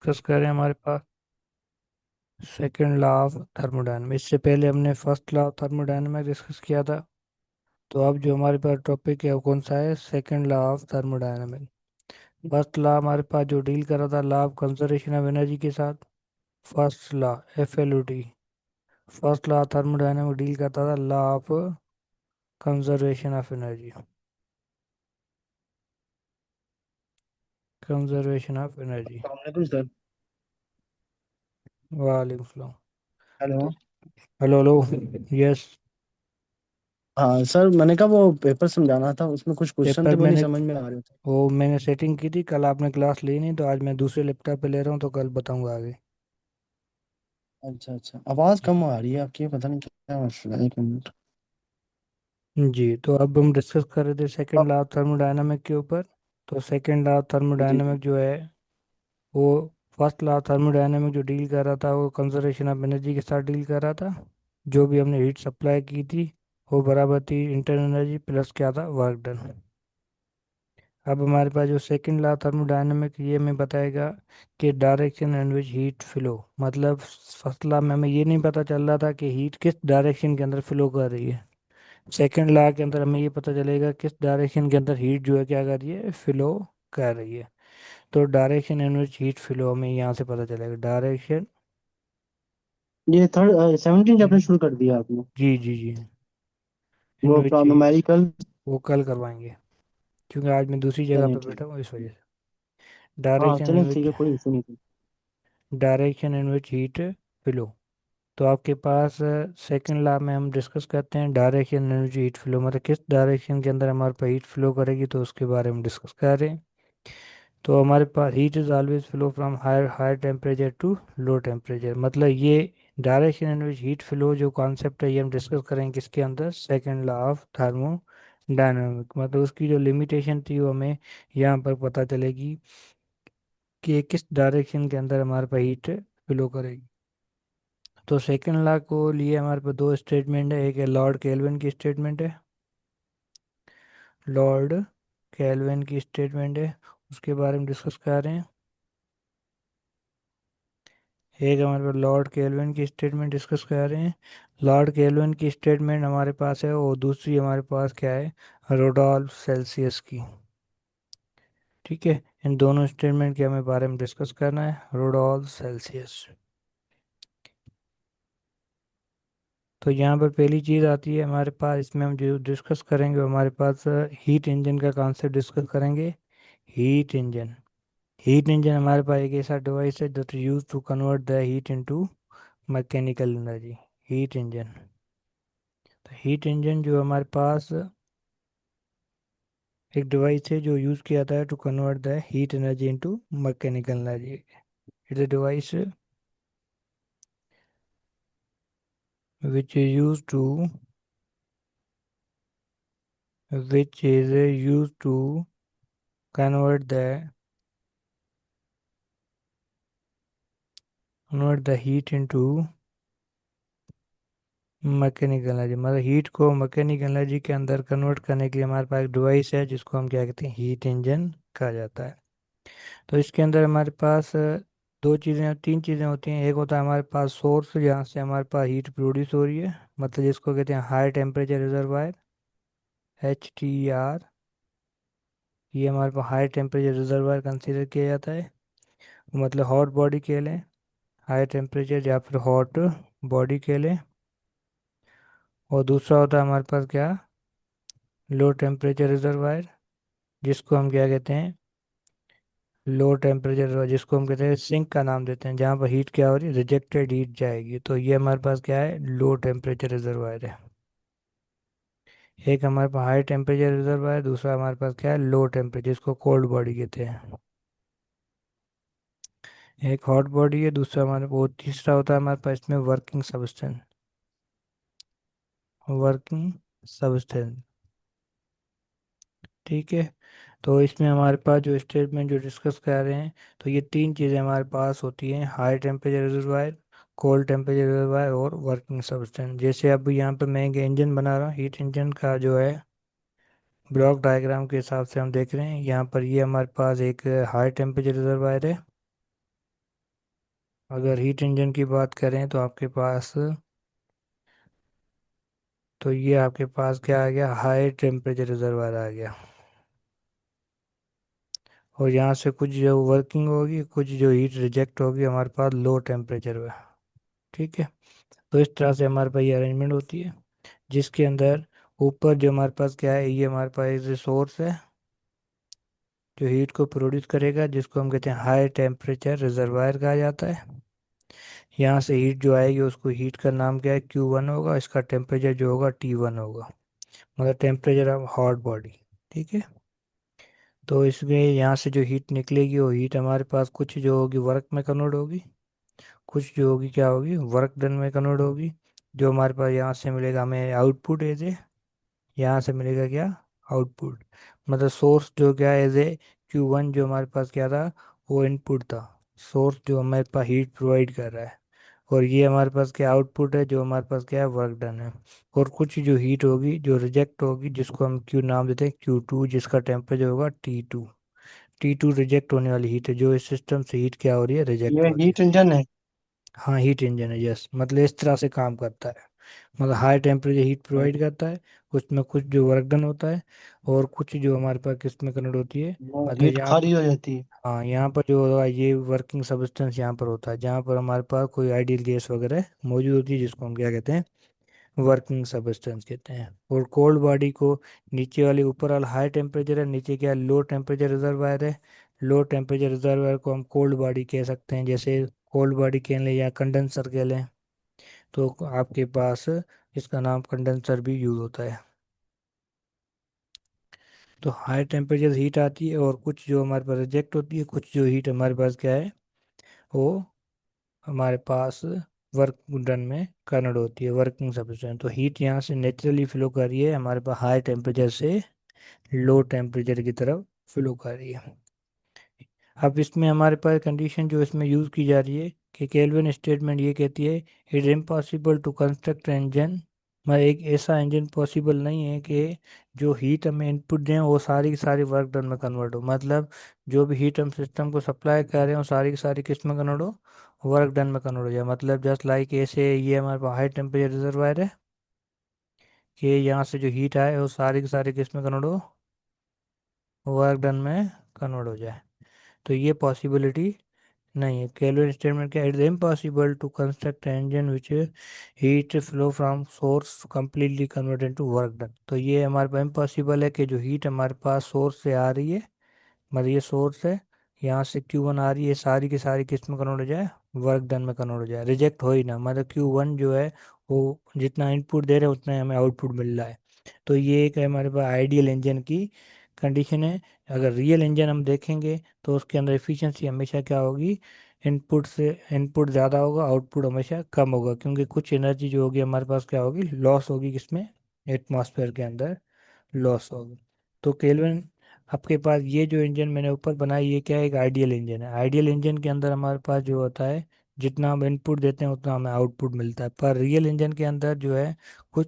Discuss करें हमारे पास second law of thermodynamics. इससे पहले हमने first law of thermodynamics discuss किया था। तो अब जो हमारे पास टॉपिक है वो कौन सा है? Second law of thermodynamics. First law हमारे पास जो डील कर रहा था law of conservation of energy के साथ। First law FLOT। First law of thermodynamics deal करता था law of conservation of energy. Conservation of energy. वालेकुम सर। वालेकुम सलाम। हेलो। तो हेलो हेलो। यस। हाँ सर, मैंने कहा वो पेपर समझाना था, उसमें कुछ क्वेश्चन पेपर थे वो नहीं मैंने समझ में आ रहे थे। वो मैंने सेटिंग की थी, कल आपने क्लास ली नहीं तो आज मैं दूसरे लैपटॉप पे ले रहा हूँ, तो कल बताऊंगा आगे। अच्छा अच्छा, आवाज़ कम आ रही है आपकी, पता नहीं क्या मसला है। एक मिनट। जी, तो अब हम डिस्कस कर रहे थे सेकंड अब- लॉ ऑफ थर्मोडायनामिक के ऊपर। तो सेकंड लॉ ऑफ जी थर्मोडायनामिक जी। जो है वो फर्स्ट लॉ ऑफ थर्मोडायनामिक जो डील कर रहा था वो कंजर्वेशन ऑफ एनर्जी के साथ डील कर रहा था। जो भी हमने हीट सप्लाई की थी वो बराबर थी इंटरनल एनर्जी प्लस क्या था, वर्क डन। अब हमारे पास जो सेकंड लॉ थर्मोडायनेमिक ये हमें बताएगा कि direction and which heat flow. मतलब फर्स्ट लॉ में हमें ये नहीं पता चल रहा था कि हीट किस डायरेक्शन के अंदर फ्लो कर रही है। सेकंड लॉ के अंदर हमें ये पता चलेगा किस डायरेक्शन के अंदर हीट जो है क्या कर रही है, फ्लो कर रही है। तो direction in which heat flow हमें यहाँ से पता चलेगा। डायरेक्शन। ये थर्ड 17 चैप्टर शुरू कर दिया आपने? जी जी जी। इन वो विच हीट। न्यूमेरिकल। वो कल करवाएंगे क्योंकि आज मैं दूसरी जगह चलें पे ठीक। बैठा हूँ इस वजह से। हाँ डायरेक्शन इन चलें ठीक विच है, कोई इशू नहीं थी। Direction in which heat flow. तो आपके पास सेकंड लॉ में हम डिस्कस करते हैं डायरेक्शन एनर्जी हीट फ्लो, मतलब किस डायरेक्शन के अंदर हमारे पास हीट फ्लो करेगी, तो उसके बारे में डिस्कस कर रहे हैं। तो हमारे पास heat is always flow from higher higher temperature to low temperature. मतलब ये डायरेक्शन एनर्जी हीट फ्लो जो कॉन्सेप्ट है ये हम डिस्कस करेंगे किसके अंदर, सेकंड लॉ ऑफ थर्मोडायनामिक। मतलब उसकी जो लिमिटेशन थी वो हमें यहाँ पर पता चलेगी कि ये किस डायरेक्शन के अंदर हमारे पास हीट फ्लो करेगी। तो सेकंड लॉ को लिए हमारे पास दो स्टेटमेंट है। एक है लॉर्ड केल्विन की स्टेटमेंट है। लॉर्ड केल्विन की स्टेटमेंट है, उसके बारे में डिस्कस कर रहे हैं। एक हमारे पास लॉर्ड केल्विन की स्टेटमेंट डिस्कस कर रहे हैं। लॉर्ड केल्विन की स्टेटमेंट हमारे पास है, और दूसरी हमारे पास क्या है, रोडोल्फ सेल्सियस की। ठीक है। इन दोनों स्टेटमेंट के हमें बारे में डिस्कस करना है, रोडोल्फ सेल्सियस। तो यहाँ पर पहली चीज़ आती है हमारे पास, इसमें हम जो डिस्कस करेंगे वो हमारे पास हीट इंजन का कॉन्सेप्ट डिस्कस करेंगे। Heat engine. हीट इंजन हमारे पास एक ऐसा डिवाइस है that use to convert the heat into mechanical energy. Heat engine. तो हीट इंजन जो हमारे पास एक डिवाइस है जो यूज किया जाता है to convert the heat energy into mechanical energy. It's a device which is used to which is used to convert the heat into mechanical energy. मतलब हीट को मैकेनिकल एनर्जी के अंदर कन्वर्ट करने के लिए हमारे पास एक डिवाइस है जिसको हम क्या कहते हैं, हीट इंजन कहा जाता है। तो इसके अंदर हमारे पास दो चीज़ें तीन चीज़ें होती हैं। एक होता है हमारे पास सोर्स जहाँ से हमारे पास हीट प्रोड्यूस हो रही है, मतलब जिसको कहते हैं हाई टेम्परेचर रिजर्वायर, HTR। ये हमारे पास हाई टेम्परेचर रिजर्वायर कंसीडर किया जाता है। मतलब हॉट बॉडी के लिए हाई टेम्परेचर या फिर हॉट बॉडी के लिए। और दूसरा होता है हमारे पास क्या, लो टेम्परेचर रिजर्वायर, जिसको हम क्या कहते हैं, लो टेम्परेचर, जिसको हम कहते हैं सिंक का नाम देते हैं, जहाँ पर हीट क्या हो रही है, रिजेक्टेड हीट जाएगी। तो ये हमारे पास क्या है, लो टेम्परेचर रिजर्वायर है। एक हमारे पास हाई टेम्परेचर रिजर्वायर, दूसरा हमारे पास क्या है, लो टेम्परेचर, जिसको कोल्ड बॉडी कहते हैं। एक हॉट बॉडी है, दूसरा हमारे वो तीसरा होता है हमारे पास इसमें वर्किंग सब्सटेंस। Working substance. ठीक है। तो इसमें हमारे पास जो स्टेटमेंट जो डिस्कस कर रहे हैं, तो ये तीन चीज़ें हमारे पास होती हैं, high temperature reservoir, cold temperature reservoir और वर्किंग सब्सटेंस। जैसे अब यहाँ पे मैं एक इंजन बना रहा हूँ, हीट इंजन का जो है ब्लॉक डायग्राम के हिसाब से हम देख रहे हैं। यहाँ पर ये हमारे पास एक हाई टेम्परेचर रिजर्वायर है, अगर हीट इंजन की बात करें तो आपके पास, तो ये आपके पास क्या आ गया, हाई टेम्परेचर रिजर्वायर आ गया। और यहाँ से कुछ जो वर्किंग होगी, कुछ जो हीट रिजेक्ट होगी हमारे पास लो टेम्परेचर में। ठीक है। तो इस तरह से हमारे पास ये अरेंजमेंट होती है, जिसके अंदर ऊपर जो हमारे पास क्या है, ये हमारे पास एक रिसोर्स है जो हीट को प्रोड्यूस करेगा, जिसको हम कहते हैं हाई टेम्परेचर रिजर्वायर कहा जाता है। यहाँ से हीट जो आएगी उसको, हीट का नाम क्या है, Q1 होगा, इसका टेम्परेचर जो होगा T1 होगा, मतलब टेम्परेचर ऑफ हॉट बॉडी। ठीक है। तो इसमें यहाँ से जो हीट निकलेगी वो हीट हमारे पास कुछ जो होगी वर्क में कन्वर्ट होगी, कुछ जो होगी क्या होगी, वर्क डन में कन्वर्ट होगी। जो हमारे पास यहाँ से मिलेगा हमें आउटपुट एज ए, यहाँ से मिलेगा क्या, आउटपुट। मतलब सोर्स जो क्या है एज ए Q1, जो हमारे पास क्या था, वो इनपुट था। सोर्स जो हमारे पास हीट प्रोवाइड कर रहा है, और ये हमारे पास क्या आउटपुट है, जो हमारे पास क्या है, वर्क डन है। और कुछ जो हीट होगी जो रिजेक्ट होगी, जिसको हम क्यू नाम देते हैं, Q2, जिसका टेम्परेचर होगा T2। T2 रिजेक्ट होने वाली हीट है, जो इस सिस्टम से हीट क्या हो रही है, रिजेक्ट ये हो रही है। हीट इंजन है। हाँ, हीट इंजन है, यस, मतलब इस तरह से काम करता है। मतलब हाई टेम्परेचर हीट प्रोवाइड करता है, उसमें कुछ जो वर्क डन होता है, और कुछ जो हमारे पास किस में कन्वर्ट होती है, वो मतलब हीट यहाँ पर। खाली हो जाती है। हाँ, यहाँ पर जो होगा ये वर्किंग सब्सटेंस यहाँ पर होता है, जहाँ पर हमारे पास कोई आइडियल गैस वगैरह मौजूद होती है, जिसको हम क्या कहते हैं, वर्किंग सब्सटेंस कहते हैं। और कोल्ड बॉडी को, नीचे वाली, ऊपर वाला हाई टेम्परेचर है, नीचे क्या लो टेम्परेचर रिजर्वायर है। लो टेम्परेचर रिजर्वायर को हम कोल्ड बॉडी कह सकते हैं, जैसे कोल्ड बॉडी कह लें या कंडेंसर कह लें। तो आपके पास इसका नाम कंडेंसर भी यूज होता है। तो हाई टेम्परेचर हीट आती है, और कुछ जो हमारे पास रिजेक्ट होती है, कुछ जो हीट हमारे पास क्या है, वो हमारे पास वर्क डन में कन्वर्ट होती है, वर्किंग सब्सटेंस। तो हीट यहाँ से नेचुरली फ्लो कर रही है हमारे पास, हाई टेम्परेचर से लो टेम्परेचर की तरफ फ्लो कर रही है। अब इसमें हमारे पास कंडीशन जो इसमें यूज़ की जा रही है, कि केल्विन स्टेटमेंट ये कहती है, it impossible to construct engine, मतलब एक ऐसा इंजन पॉसिबल नहीं है कि जो हीट हमें इनपुट दें वो सारी की सारी वर्क डन में कन्वर्ट हो। मतलब जो भी हीट हम सिस्टम को सप्लाई कर रहे हैं वो सारी की सारी किस में कन्वर्ट हो, वर्क डन में कन्वर्ट हो जाए। मतलब जस्ट लाइक ऐसे ये हमारे पास हाई टेम्परेचर रिजर्वायर है, कि यहाँ से जो हीट आए वो सारी की सारी किस में कन्वर्ट हो, वर्क डन में कन्वर्ट हो जाए। तो ये पॉसिबिलिटी नहीं है। केल्विन स्टेटमेंट क्या, it's impossible to construct engine which heat flow from source completely converted to work done. तो ये हमारे पास इम्पॉसिबल है कि जो हीट हमारे पास सोर्स से आ रही है, मतलब ये सोर्स है, यहाँ से Q1 आ रही है, सारी की सारी किस में कन्वर्ट हो जाए, वर्क डन में कन्वर्ट हो जाए, रिजेक्ट हो ही ना। मतलब Q1 जो है वो जितना इनपुट दे रहे हैं उतना ही हमें आउटपुट मिल रहा है। तो ये एक है हमारे पास आइडियल इंजन की कंडीशन है। अगर रियल इंजन हम देखेंगे तो उसके अंदर एफिशिएंसी हमेशा क्या होगी, इनपुट से इनपुट ज़्यादा होगा, आउटपुट हमेशा कम होगा, क्योंकि कुछ एनर्जी जो होगी हमारे पास क्या होगी, लॉस होगी, किसमें, एटमॉस्फेयर के अंदर लॉस होगी। तो केल्विन, आपके पास ये जो इंजन मैंने ऊपर बनाई, ये क्या है, एक आइडियल इंजन है। आइडियल इंजन के अंदर हमारे पास जो होता है, जितना हम इनपुट देते हैं उतना हमें आउटपुट मिलता है। पर रियल इंजन के अंदर जो है, कुछ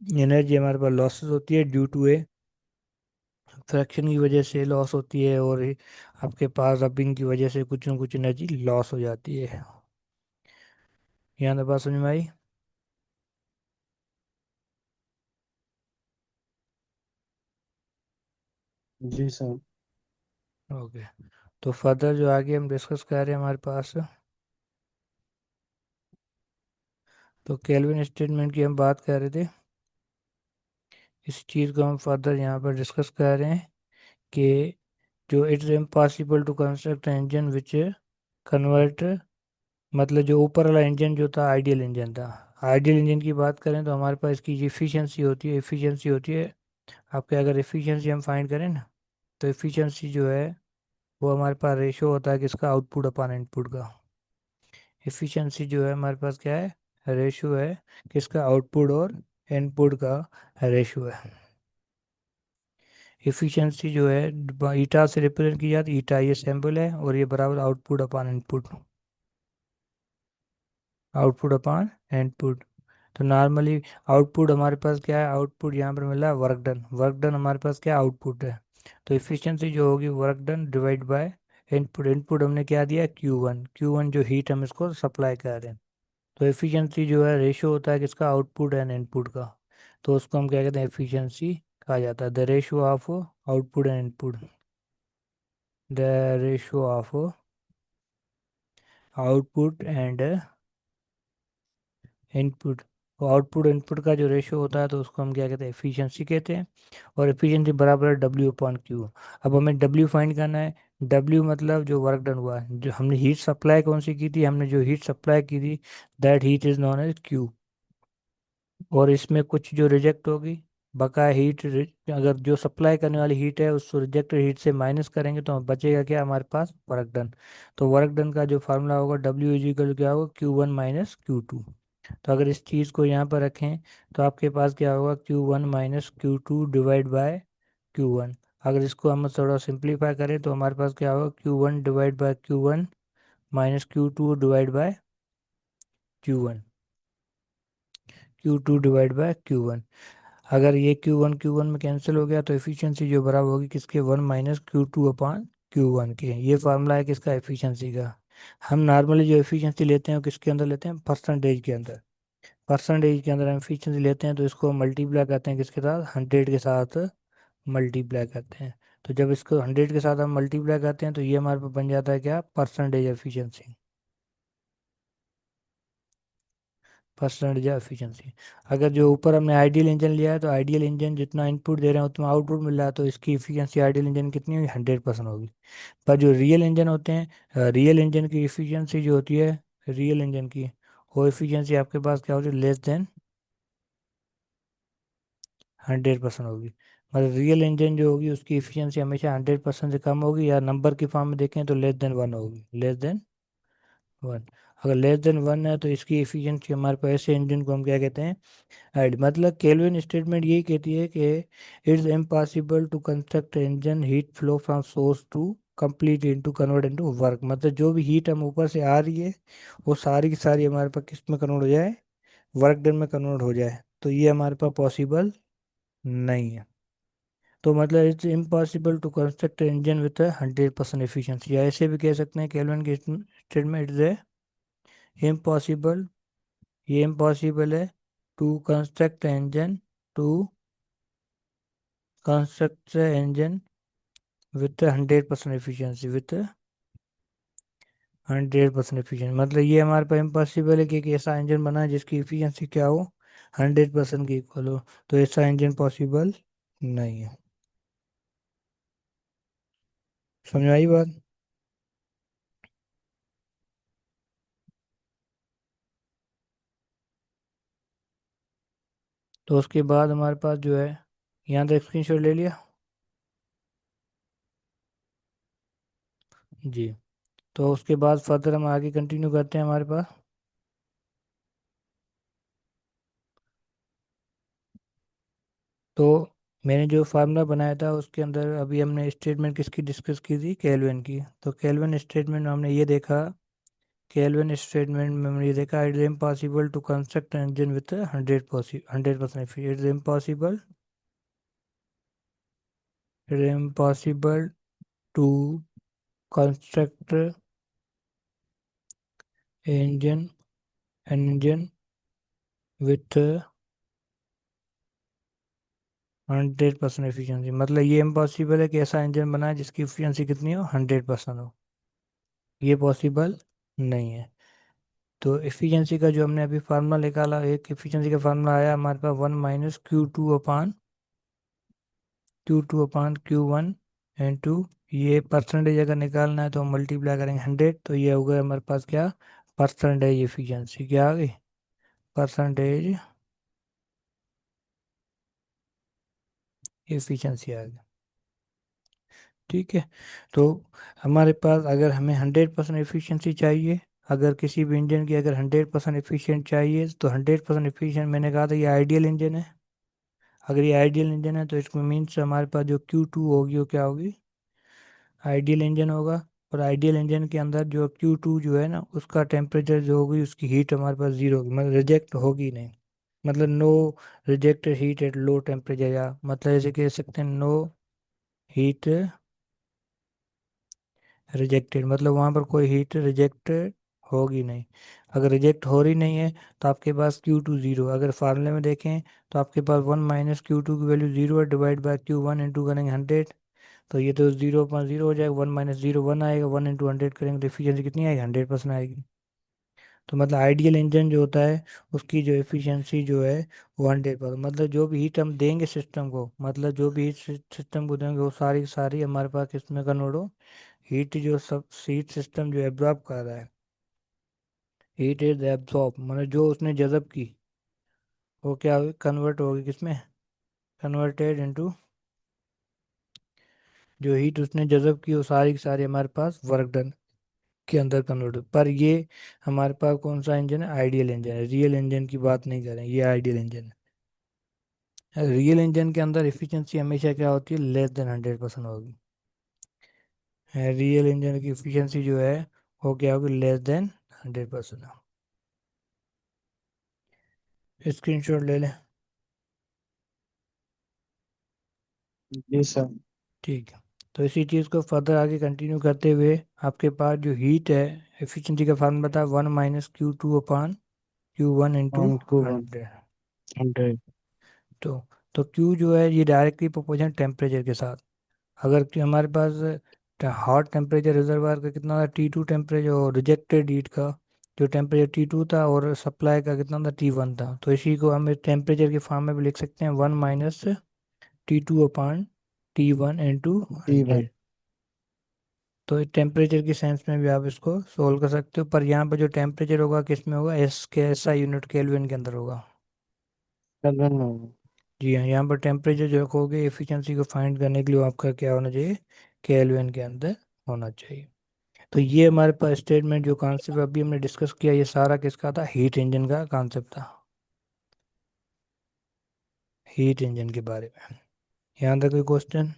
एनर्जी हमारे पास लॉसेस होती है, ड्यू टू ए फ्रैक्शन की वजह से लॉस होती है, और आपके पास रबिंग की वजह से कुछ न कुछ एनर्जी लॉस हो जाती है। यहाँ तक बात समझ में आई? जी सर। ओके। तो फर्दर जो आगे हम डिस्कस कर रहे हैं हमारे पास, तो केल्विन स्टेटमेंट की हम बात कर रहे थे। इस चीज़ को हम फर्दर यहाँ पर डिस्कस कर रहे हैं, कि जो it's impossible to construct engine which convert, मतलब जो ऊपर वाला इंजन जो था आइडियल इंजन था। आइडियल इंजन की बात करें तो हमारे पास इसकी एफिशिएंसी होती है, एफिशिएंसी होती है आपके, अगर एफिशिएंसी हम फाइंड करें ना, तो एफिशिएंसी जो है वो हमारे पास रेशो होता है किसका, आउटपुट अपॉन इनपुट का। एफिशिएंसी जो है हमारे पास क्या है, रेशो है किसका, आउटपुट और इनपुट का रेशो है। एफिशिएंसी जो है ईटा से रिप्रेजेंट की जाती है, ईटा ये सैम्पल है, और ये बराबर output upon input, output upon input. तो नॉर्मली आउटपुट हमारे पास क्या है, आउटपुट यहाँ पर मिला है वर्क डन, वर्क डन हमारे पास क्या आउटपुट है। तो इफिशिएंसी जो होगी work done divide by input input हमने क्या दिया, Q1, Q1 जो हीट हम इसको सप्लाई कर रहे हैं। तो एफिशिएंसी जो है रेशियो होता है किसका, आउटपुट एंड इनपुट का। तो उसको हम क्या कहते हैं, एफिशिएंसी कहा जाता है, the ratio of output and input, the ratio of output and input. तो आउटपुट इनपुट का जो रेशियो होता है तो उसको हम क्या कहते हैं, एफिशिएंसी कहते हैं। और एफिशिएंसी बराबर है W/Q। अब हमें W फाइंड करना है। W मतलब जो वर्क डन हुआ है, जो हमने हीट सप्लाई कौन सी की थी, हमने जो हीट सप्लाई की थी, that heat is known as Q। और इसमें कुछ जो रिजेक्ट होगी, बकाया हीट, अगर जो सप्लाई करने वाली हीट है उस रिजेक्टेड हीट से माइनस करेंगे तो बचेगा क्या हमारे पास, वर्क डन। तो वर्क डन का जो फार्मूला होगा, W इज इक्वल क्या होगा, Q1 - Q2। तो अगर इस चीज़ को यहाँ पर रखें तो आपके पास क्या होगा, Q1 - Q2 divide by Q1। अगर इसको हम थोड़ा सिंप्लीफाई करें तो हमारे पास क्या होगा, Q1 divide by Q1 minus Q2 divide by Q1, Q2 divide by Q1। अगर ये Q1 में कैंसिल हो गया तो एफिशिएंसी जो बराबर होगी किसके, 1 - Q2/Q1 के। ये फार्मूला है किसका, एफिशिएंसी का। हम नॉर्मली जो एफिशिएंसी लेते हैं वो किसके अंदर लेते हैं, परसेंटेज के अंदर। परसेंटेज के अंदर हम एफिशिएंसी लेते हैं तो इसको मल्टीप्लाई करते हैं किसके साथ, 100 के साथ मल्टीप्लाई करते हैं। तो जब इसको 100 के साथ हम मल्टीप्लाई करते हैं तो ये हमारे पास बन जाता है क्या, परसेंटेज एफिशिएंसी, परसेंटेज एफिशिएंसी। अगर जो ऊपर हमने आइडियल इंजन लिया है तो आइडियल इंजन जितना इनपुट दे रहे हैं उतना आउटपुट मिल रहा है, तो इसकी एफिशिएंसी आइडियल इंजन कितनी होगी, 100% होगी। पर जो रियल इंजन होते हैं, रियल इंजन की एफिशिएंसी जो होती है, रियल इंजन की वो एफिशिएंसी आपके पास क्या होती है, लेस देन 100% होगी। मतलब रियल इंजन जो होगी उसकी एफिशिएंसी हमेशा 100% से कम होगी, या नंबर की फॉर्म में देखें तो लेस देन 1 होगी, लेस देन 1। अगर लेस देन 1 है तो इसकी एफिशिएंसी हमारे पास, ऐसे इंजन को हम क्या कहते हैं, ऐड। मतलब केल्विन स्टेटमेंट यही कहती है कि it's impossible to construct engine heat flow from source to complete into convert into work. मतलब जो भी हीट हम ऊपर से आ रही है वो सारी की सारी हमारे पास किस में कन्वर्ट हो जाए, वर्क डन में कन्वर्ट हो जाए, तो ये हमारे पास पॉसिबल नहीं है। तो मतलब it's impossible to construct engine with 100% efficiency, या ऐसे भी कह सकते हैं केल्विन की स्टेटमेंट, इट्स इम्पॉसिबल, ये इम्पॉसिबल है to construct engine, to construct engine with 100% efficiency, with 100% efficiency. मतलब ये हमारे पास इम्पॉसिबल है कि एक ऐसा इंजन बना जिसकी एफिशिएंसी क्या हो, 100% की इक्वल हो। तो ऐसा इंजन पॉसिबल नहीं है। समझ आई बात। तो उसके बाद हमारे पास जो है, यहाँ तक स्क्रीनशॉट ले लिया जी। तो उसके बाद फर्दर हम आगे कंटिन्यू करते हैं हमारे पास। तो मैंने जो फार्मूला बनाया था उसके अंदर अभी हमने स्टेटमेंट किसकी डिस्कस की थी, केल्विन की। तो केल्विन स्टेटमेंट में हमने ये देखा, केल्विन स्टेटमेंट में हमने ये देखा, it is impossible to construct engine with 100% it is impossible, it is impossible to construct engine engine with 100% efficiency. मतलब ये इम्पॉसिबल है कि ऐसा इंजन बनाए जिसकी एफिशिएंसी कितनी हो, 100% हो। ये पॉसिबल नहीं है। तो एफिशिएंसी का जो हमने अभी फार्मूला निकाला, एक एफिशिएंसी का फार्मूला आया हमारे पास, 1 - Q2/Q1 इंटू, ये परसेंटेज अगर निकालना है तो हम मल्टीप्लाई करेंगे 100, तो ये हो गया हमारे पास क्या, परसेंटेज एफिशिएंसी। क्या आ गई, परसेंटेज एफिशिएंसी आ गई। ठीक है। तो हमारे पास अगर हमें 100% एफिशिएंसी चाहिए, अगर किसी भी इंजन की अगर 100% एफिशिएंट चाहिए तो 100% एफिशिएंट, मैंने कहा था ये आइडियल इंजन है। अगर ये आइडियल इंजन है तो इसमें मीन्स हमारे पास जो Q2 होगी वो क्या होगी, आइडियल इंजन होगा। और आइडियल इंजन के अंदर जो Q2 जो है ना उसका टेम्परेचर जो होगी, उसकी हीट हमारे पास जीरो होगी, मतलब रिजेक्ट होगी नहीं। मतलब no rejected heat at low temperature, या मतलब ऐसे कह सकते हैं नो हीट रिजेक्टेड मतलब वहाँ पर कोई हीट रिजेक्ट होगी नहीं। अगर रिजेक्ट हो रही नहीं है तो आपके पास Q2 जीरो। अगर फार्मूले में देखें तो आपके पास 1 - Q2 की वैल्यू जीरो है, डिवाइड बाय Q1 इंटू करेंगे 100। तो ये तो 0 अपॉन 0 हो जाएगा, 1 - 0 1 आएगा, 1 इंटू 100 करेंगे तो एफिशिएंसी कितनी आएगी, 100% आएगी। तो मतलब आइडियल इंजन जो होता है उसकी जो एफिशिएंसी जो है वो 100%, मतलब जो भी हीट हम देंगे सिस्टम को, मतलब जो भी हीट सिस्टम को देंगे वो सारी की सारी हमारे पास किसमें कन्वर्ट हो, हीट जो सब हीट सिस्टम जो एब्जॉर्ब कर रहा है, हीट इज एब्जॉर्ब मतलब जो उसने जज़ब की, वो क्या होगी, कन्वर्ट होगी किसमें, कन्वर्टेड इनटू, जो हीट उसने जज़ब की वो सारी की सारी हमारे पास वर्क डन के अंदर कन्वर्ट हो। पर ये हमारे पास कौन सा इंजन है, आइडियल इंजन है, रियल इंजन की बात नहीं करें, ये आइडियल इंजन है। रियल इंजन के अंदर एफिशिएंसी हमेशा क्या होती है, लेस देन 100% होगी। रियल इंजन की एफिशिएंसी जो है वो क्या होगी, लेस देन 100%। स्क्रीनशॉट ले लें। जी सर। ठीक है। तो इसी चीज़ को फर्दर आगे कंटिन्यू करते हुए आपके पास जो हीट है, एफिशिएंसी का फार्मूला बता, 1 - Q2 upon Q1 into one two one 100। 100। तो तो Q जो है ये डायरेक्टली प्रोपोर्शनल टेम्परेचर के साथ। अगर कि हमारे पास हॉट टेम्परेचर रिजर्वायर का कितना था, T2 टेम्परेचर, और रिजेक्टेड हीट का जो टेम्परेचर T2 था और सप्लाई का कितना था, T1 था, तो इसी को हम टेम्परेचर के फॉर्म में भी लिख सकते हैं, 1 - T2 upon T1 into 100। T1। तो टेम्परेचर की सेंस में भी आप इसको सोल्व कर सकते हो, पर यहाँ पर जो टेम्परेचर होगा किस में होगा, एस के SI यूनिट केल्विन के अंदर होगा। केल्विन में होगा। जी हाँ, यहाँ पर टेम्परेचर जो रखोगे एफिशिएंसी को फाइंड करने के लिए आपका क्या होना चाहिए, केल्विन के अंदर होना चाहिए। तो ये हमारे पास स्टेटमेंट जो कॉन्सेप्ट अभी हमने डिस्कस किया, ये सारा किसका था, हीट इंजन का कॉन्सेप्ट था, हीट इंजन के बारे में। यहाँ तक कोई क्वेश्चन।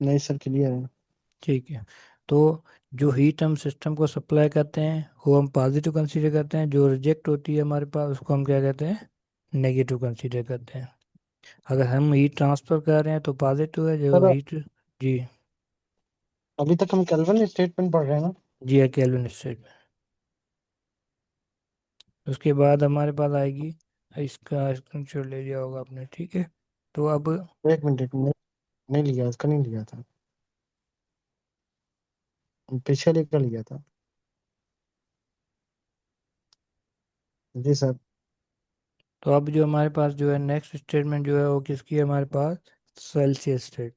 नहीं सर, क्लियर है। ठीक है। तो जो हीट हम सिस्टम को सप्लाई करते हैं वो हम पॉजिटिव कंसीडर करते हैं, जो रिजेक्ट होती है हमारे पास उसको हम क्या कहते हैं, नेगेटिव कंसीडर करते हैं। अगर हम हीट ट्रांसफर कर रहे हैं तो पॉजिटिव है, जो सर हीट। जी। अभी तक हम केल्विन स्टेटमेंट पढ़ रहे हैं ना। जी है, केल्विन स्टेट। उसके बाद हमारे पास आएगी, इसका स्क्रीनशॉट ले लिया होगा आपने, ठीक है। तो अब एक मिनट, एक मिनट। नहीं लिया, इसका नहीं लिया था। पिछले का लिया था। जी सर। तो अब जो हमारे पास जो है नेक्स्ट स्टेटमेंट जो है वो किसकी है हमारे पास, Clausius state,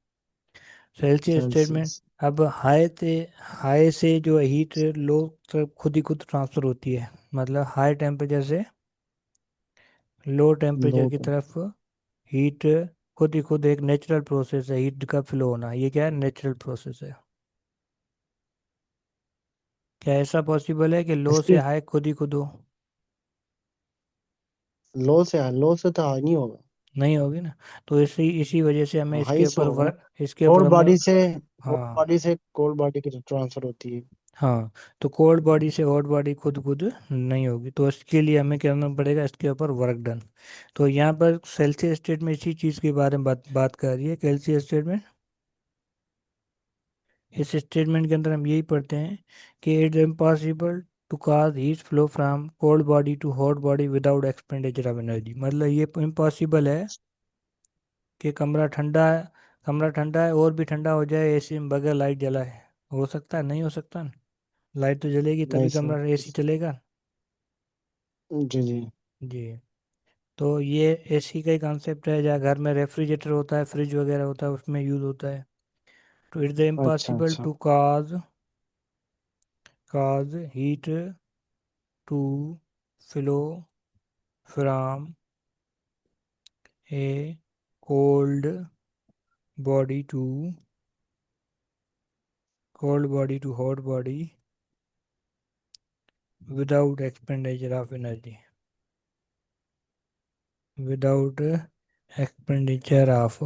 Clausius statement. Clausius. अब हाई से जो हीट लो तक खुद ही खुद ट्रांसफर होती है, मतलब हाई टेम्परेचर से लो टेम्परेचर लो की तो। तरफ हीट खुद ही खुद, एक नेचुरल प्रोसेस है हीट का फ्लो होना, ये क्या है, नेचुरल प्रोसेस है। क्या ऐसा पॉसिबल है कि लो से स्पीड। हाई खुद ही खुद हो, लो से तो हाई नहीं होगा। नहीं होगी ना। तो इसी इसी वजह से हमें हाई इसके से ऊपर होगा ना। इसके ऊपर कोल्ड हमें, बॉडी से कोल्ड हाँ बॉडी से कोल्ड बॉडी की ट्रांसफर होती है। हाँ, तो कोल्ड बॉडी से हॉट बॉडी खुद खुद नहीं होगी, तो इसके लिए हमें क्या करना पड़ेगा, इसके ऊपर वर्क डन। तो यहाँ पर सेल्सियस स्टेट में इसी चीज़ के बारे में बात कर रही है, सेल्सियस स्टेट में। इस स्टेटमेंट के अंदर हम यही पढ़ते हैं कि it's impossible to cause heat flow from cold body to hot body without expenditure of energy, मतलब ये इम्पॉसिबल है कि कमरा ठंडा है और भी ठंडा हो जाए एसी में बगैर लाइट जलाए, हो सकता है, नहीं हो सकता ना। लाइट तो जलेगी नहीं तभी सर। कमरा एसी चलेगा। जी जी। जी। तो ये एसी का ही कॉन्सेप्ट है, जहाँ घर में रेफ्रिजरेटर होता है, फ्रिज वगैरह होता है, उसमें यूज होता है। तो इट्स अच्छा इम्पॉसिबल अच्छा। To cause heat to flow from a cold body to hot body without expenditure of energy, without expenditure of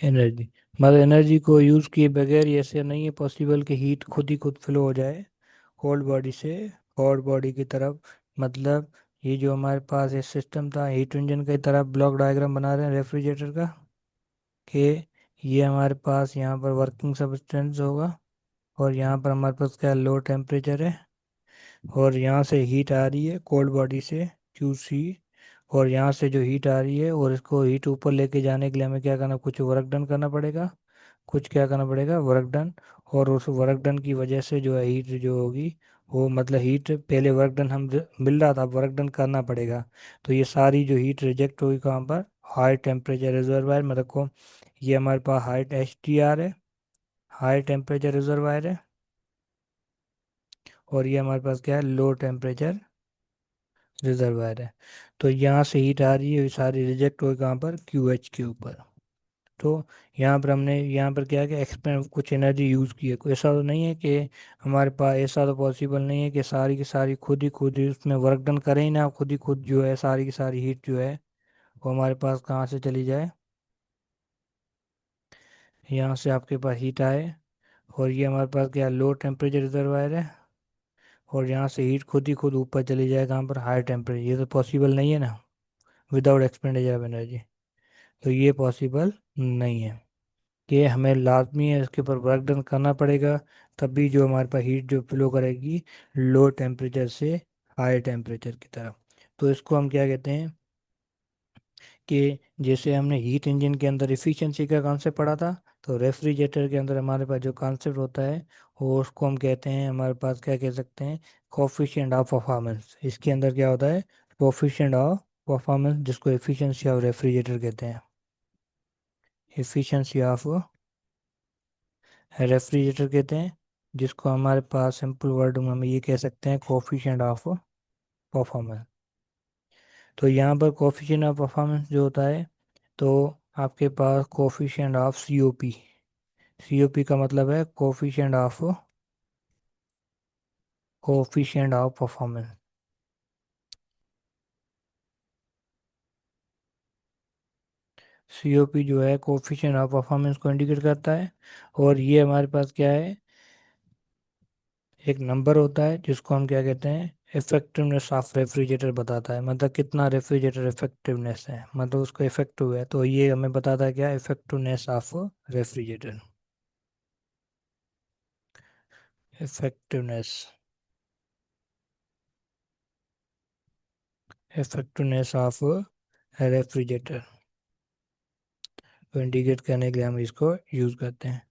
energy, मतलब एनर्जी को यूज़ किए बगैर ये ऐसे नहीं है पॉसिबल कि हीट खुद ही खुद फ्लो हो जाए कोल्ड बॉडी से हॉट बॉडी की तरफ, मतलब ये जो हमारे पास ये सिस्टम था हीट इंजन की तरह ब्लॉक डायग्राम बना रहे हैं रेफ्रिजरेटर का, कि ये हमारे पास यहाँ पर वर्किंग सब्सटेंस होगा, और यहाँ पर हमारे पास क्या लो टेम्परेचर है, और यहाँ से हीट आ रही है कोल्ड बॉडी से QC, और यहाँ से जो हीट आ रही है और इसको हीट ऊपर लेके जाने के लिए हमें क्या करना, कुछ वर्क डन करना पड़ेगा, कुछ क्या करना पड़ेगा, वर्क डन। और उस वर्क डन की वजह से जो है हीट जो होगी, वो मतलब हीट पहले वर्क डन हम मिल रहा था, वर्क डन करना पड़ेगा। तो ये सारी जो हीट रिजेक्ट होगी कहाँ पर, हाई टेम्परेचर रिजर्वायर में रखो। ये हमारे पास हाई HTR है, हाई टेम्परेचर रिजर्वायर है, और ये हमारे पास क्या है, लो टेम्परेचर रिजर्वायर है। तो यहाँ से हीट आ रही है, ये सारी रिजेक्ट होगी कहाँ पर, QH के ऊपर। तो यहाँ पर हमने यहाँ पर क्या है कि एक्सपेंड कुछ एनर्जी यूज़ की है, कोई ऐसा तो नहीं है कि हमारे पास, ऐसा तो पॉसिबल नहीं है कि सारी की सारी खुद ही उसमें वर्क डन करें ही ना, खुद ही खुद जो है सारी की सारी हीट जो है वो हमारे पास कहाँ से चली जाए, यहाँ से आपके पास हीट आए, और ये हमारे पास क्या लो टेम्परेचर रिजर्वायर है, और यहाँ से हीट खुद ही खुद ऊपर चली जाए कहाँ पर, हाई टेम्परेचर। ये तो पॉसिबल नहीं है ना, विदाउट एक्सपेंडिचर ऑफ एनर्जी। तो ये पॉसिबल नहीं है, कि हमें लाजमी है इसके ऊपर वर्क डन करना पड़ेगा, तभी जो हमारे पास हीट जो फ्लो करेगी लो टेम्परेचर से हाई टेम्परेचर की तरफ। तो इसको हम क्या कहते हैं, कि जैसे हमने हीट इंजन के अंदर इफ़िशियंसी का कॉन्सेप्ट पढ़ा था, तो रेफ्रिजरेटर के अंदर हमारे पास जो कॉन्सेप्ट होता है वो उसको हम कहते हैं, हमारे पास क्या कह सकते हैं, कोफिशिएंट ऑफ परफॉर्मेंस। इसके अंदर क्या होता है, कोफिशिएंट ऑफ परफॉर्मेंस, जिसको एफिशिएंसी ऑफ रेफ्रिजरेटर कहते हैं, एफिशिएंसी ऑफ रेफ्रिजरेटर कहते हैं, जिसको हमारे पास सिंपल वर्ड में हम ये कह सकते हैं, कोफिशिएंट ऑफ परफॉर्मेंस। तो यहाँ पर कोफिशिएंट ऑफ परफॉर्मेंस जो होता है, तो आपके पास कोफिशिएंट ऑफ COP, COP का मतलब है कोफिशिएंट ऑफ परफॉर्मेंस। COP जो है कोफिशिएंट ऑफ परफॉर्मेंस को इंडिकेट करता है, और ये हमारे पास क्या है, एक नंबर होता है जिसको हम क्या कहते हैं, इफेक्टिवनेस ऑफ रेफ्रिजरेटर बताता है, मतलब कितना रेफ्रिजरेटर इफेक्टिवनेस है, मतलब उसको इफेक्टिव है। तो ये हमें बताता है क्या, effectiveness of refrigerator, effectiveness, effectiveness of refrigerator को इंडिकेट करने के लिए हम इसको यूज़ करते हैं।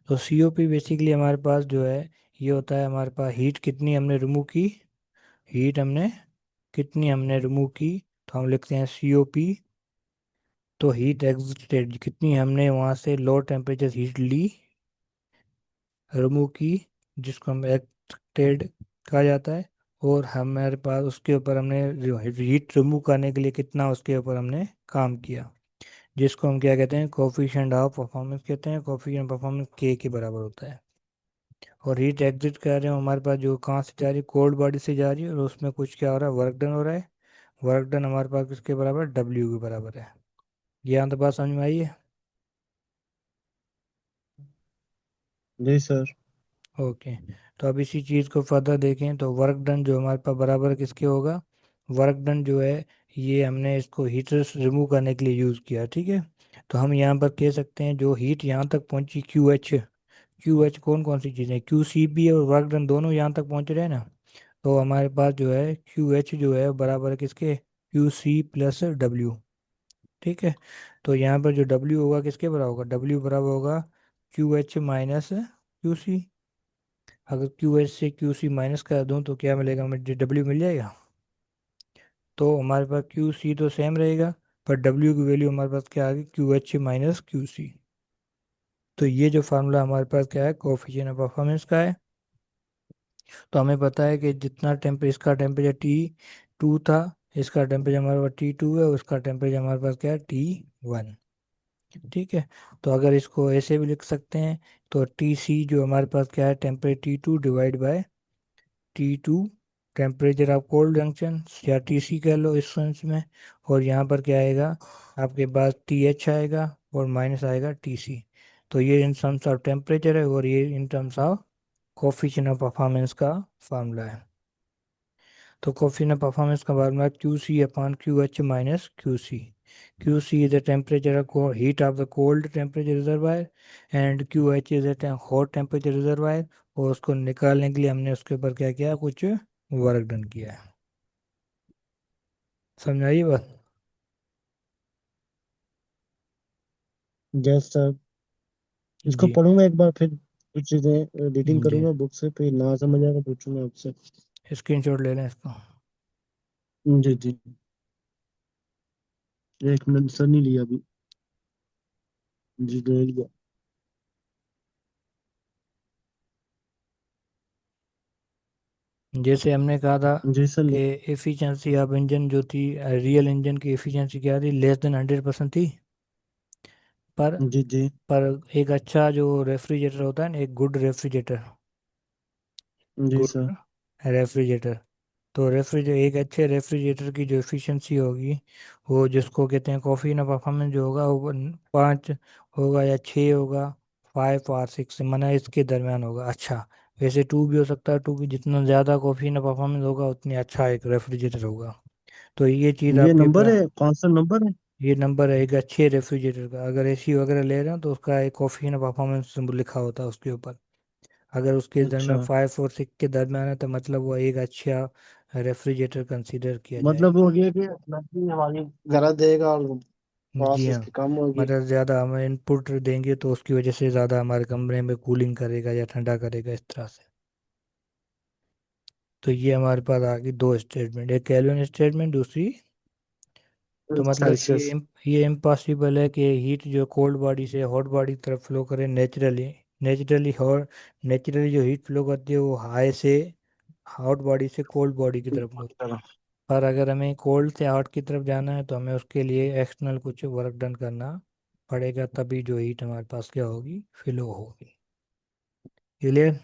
तो COP बेसिकली हमारे पास जो है, ये होता है हमारे पास हीट कितनी हमने रिमूव की, हीट हमने कितनी हमने रिमूव की, तो हम लिखते हैं COP। तो हीट एग्जिटेड कितनी हमने वहाँ से लो टेम्परेचर हीट ली, रिमूव की, जिसको हम एक्सट्रेक्टेड कहा जाता है। और हमारे पास उसके ऊपर हमने हीट रिमूव करने के लिए कितना उसके ऊपर हमने काम किया, जिसको हम क्या कहते हैं, कोफिशिएंट ऑफ परफॉर्मेंस कहते हैं। कोफिशिएंट परफॉर्मेंस के बराबर होता है। और हीट एग्जिट कर रहे हो हमारे पास जो कहाँ से जा रही है, कोल्ड बॉडी से जा रही है, और उसमें कुछ क्या हो रहा है, वर्क डन हो रहा है। वर्क डन हमारे पास किसके बराबर, W के बराबर है। ये अंत बात समझ में आई है। जी सर। ओके। तो अब इसी चीज़ को फर्दर देखें, तो वर्क डन जो हमारे पास बराबर किसके होगा, वर्क डन जो है ये हमने इसको हीटर रिमूव करने के लिए यूज़ किया, ठीक है। तो हम यहाँ पर कह सकते हैं जो हीट यहाँ तक पहुँची QH, QH कौन कौन सी चीज़ें, QCB और वर्क डन दोनों यहाँ तक पहुँच रहे हैं ना। तो हमारे पास जो है QH जो है बराबर है किसके, QC प्लस W, ठीक है। तो यहाँ पर जो W होगा किसके बराबर होगा, W बराबर होगा QH माइनस QC। अगर QH से QC माइनस कर दूं तो क्या मिलेगा, मुझे W मिल जाएगा। तो हमारे पास QC तो सेम रहेगा, पर W की वैल्यू हमारे पास क्या आ गई, QH माइनस QC। तो ये जो फार्मूला हमारे पास क्या है, कोफिशिएंट ऑफ परफॉर्मेंस का है। तो हमें पता है कि जितना टेम्परे इसका टेम्परेचर T2 था, इसका टेम्परेचर हमारे पास T2 है, उसका टेम्परेचर हमारे पास क्या है, T1, ठीक है। तो अगर इसको ऐसे भी लिख सकते हैं, तो TC जो हमारे पास क्या है, temperature T2 divide by T2, temperature of cold junction, या TC कह लो इस सेंस में। और यहाँ पर क्या आएगा, आपके पास TH आएगा और माइनस आएगा TC। तो ये इन टर्म्स ऑफ टेम्परेचर है, और ये in terms of coefficient of performance का फार्मूला है। तो कोफिशिएंट परफॉर्मेंस का formula Q C upon Q H minus Q C. Q C is the temperature of heat of the cold temperature reservoir, and Q H is the hot temperature reservoir. और उसको निकालने के लिए हमने उसके ऊपर क्या किया, कुछ वर्क डन किया है। समझाइए बात। Yes sir. इसको जी। पढ़ूंगा एक बार, फिर कुछ चीजें रीडिंग जी, करूंगा बुक से, फिर ना समझ आएगा पूछूंगा आपसे। स्क्रीनशॉट ले लें इसको। जी जी। एक मिनट सर, नहीं लिया अभी। जी ले लिया। जैसे हमने कहा था जी सर कि एफिशिएंसी ऑफ इंजन जो थी, रियल इंजन की एफिशिएंसी क्या थी, लेस देन 100% थी। पर जी जी। पर एक अच्छा जो रेफ्रिजरेटर होता है ना, एक गुड रेफ्रिजरेटर, जी गुड सर। रेफ्रिजरेटर, तो रेफ्रिजरेटर, एक अच्छे रेफ्रिजरेटर की जो एफिशिएंसी होगी, वो जिसको कहते हैं कॉफ़ी ना परफॉर्मेंस, जो होगा वो 5 होगा या 6 होगा, 5 और 6 माना इसके दरमियान होगा। अच्छा, वैसे 2 भी हो सकता है, 2 भी, जितना ज़्यादा कॉफ़ी ना परफॉर्मेंस होगा उतनी अच्छा एक रेफ्रिजरेटर होगा। तो ये चीज़ ये आपके नंबर पास, है, कौन सा नंबर है? ये नंबर है एक अच्छे रेफ्रिजरेटर का। अगर एसी वगैरह ले रहे हो तो उसका एक कॉफ़ी ना परफॉर्मेंस लिखा होता है उसके ऊपर। अगर उसके दरमियान अच्छा, 5 और 6 के दरमियान है तो मतलब वो एक अच्छा रेफ्रिजरेटर कंसीडर किया मतलब जाएगा। वो ये कि एनर्जी हमारी ज्यादा देगा और जी कॉस्ट हाँ। इसकी कम होगी। मतलब ज़्यादा हम इनपुट देंगे तो उसकी वजह से ज़्यादा हमारे कमरे में कूलिंग करेगा या ठंडा करेगा, इस तरह से। तो ये हमारे पास आ गई दो स्टेटमेंट, एक केल्विन स्टेटमेंट, दूसरी, तो मतलब सेल्सियस। ये इम्पॉसिबल है कि हीट जो कोल्ड बॉडी से हॉट बॉडी की तरफ फ्लो करे नेचुरली। नेचुरली हॉट, नेचुरली जो हीट फ्लो करती है वो हाई से हॉट बॉडी से कोल्ड बॉडी की तरफ फ्लो। पर अगर हमें कोल्ड से हॉट की तरफ जाना है तो हमें उसके लिए एक्सटर्नल कुछ वर्क डन करना पड़ेगा, तभी जो हीट हमारे पास क्या होगी, फ्लो होगी। क्लियर।